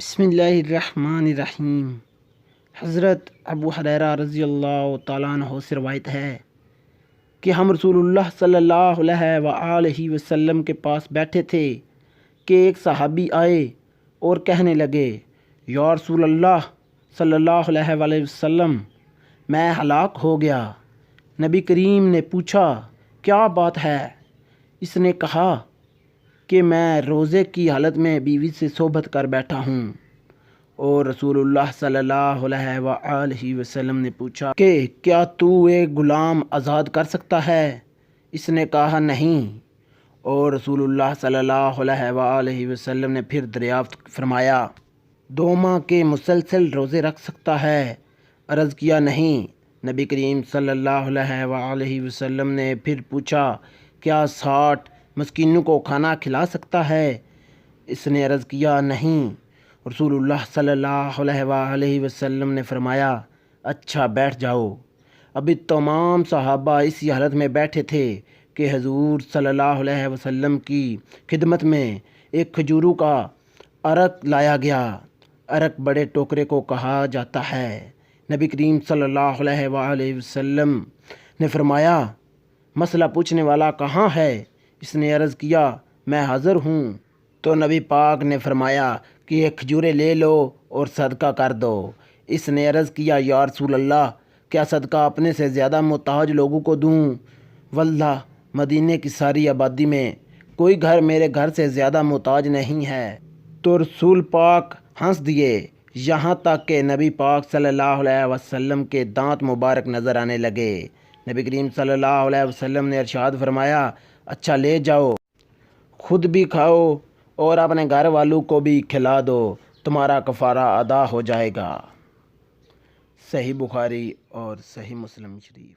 بسم اللہ الرحمن الرحیم۔ حضرت ابو ہریرہ رضی اللہ تعالیٰ عنہ سے روایت ہے کہ ہم رسول اللہ صلی اللہ علیہ وآلہ وسلم کے پاس بیٹھے تھے کہ ایک صحابی آئے اور کہنے لگے، یا رسول اللہ صلی اللہ علیہ وآلہ وسلم، میں ہلاک ہو گیا۔ نبی کریم نے پوچھا، کیا بات ہے؟ اس نے کہا کہ میں روزے کی حالت میں بیوی سے صحبت کر بیٹھا ہوں۔ اور رسول اللہ صلی اللہ علیہ وآلہ وسلم نے پوچھا کہ کیا تو ایک غلام آزاد کر سکتا ہے؟ اس نے کہا نہیں۔ اور رسول اللہ صلی اللہ علیہ وآلہ وسلم نے پھر دریافت فرمایا، 2 ماہ کے مسلسل روزے رکھ سکتا ہے؟ عرض کیا نہیں۔ نبی کریم صلی اللہ علیہ وآلہ وسلم نے پھر پوچھا، کیا 60 مسکینوں کو کھانا کھلا سکتا ہے؟ اس نے عرض کیا نہیں۔ رسول اللہ صلی اللہ علیہ وآلہ وسلم نے فرمایا، اچھا بیٹھ جاؤ۔ ابھی تمام صحابہ اسی حالت میں بیٹھے تھے کہ حضور صلی اللہ علیہ وسلم کی خدمت میں ایک کھجوروں کا عرق لایا گیا۔ عرق بڑے ٹوکرے کو کہا جاتا ہے۔ نبی کریم صلی اللہ علیہ وآلہ وسلم نے فرمایا، مسئلہ پوچھنے والا کہاں ہے؟ اس نے عرض کیا، میں حاضر ہوں۔ تو نبی پاک نے فرمایا کہ یہ کھجوریں لے لو اور صدقہ کر دو۔ اس نے عرض کیا، یا رسول اللہ، کیا صدقہ اپنے سے زیادہ محتاج لوگوں کو دوں؟ واللہ مدینے کی ساری آبادی میں کوئی گھر میرے گھر سے زیادہ محتاج نہیں ہے۔ تو رسول پاک ہنس دیے، یہاں تک کہ نبی پاک صلی اللہ علیہ وسلم کے دانت مبارک نظر آنے لگے۔ نبی کریم صلی اللہ علیہ وسلم نے ارشاد فرمایا، اچھا لے جاؤ، خود بھی کھاؤ اور اپنے گھر والوں کو بھی کھلا دو، تمہارا کفارہ ادا ہو جائے گا۔ صحیح بخاری اور صحیح مسلم شریف۔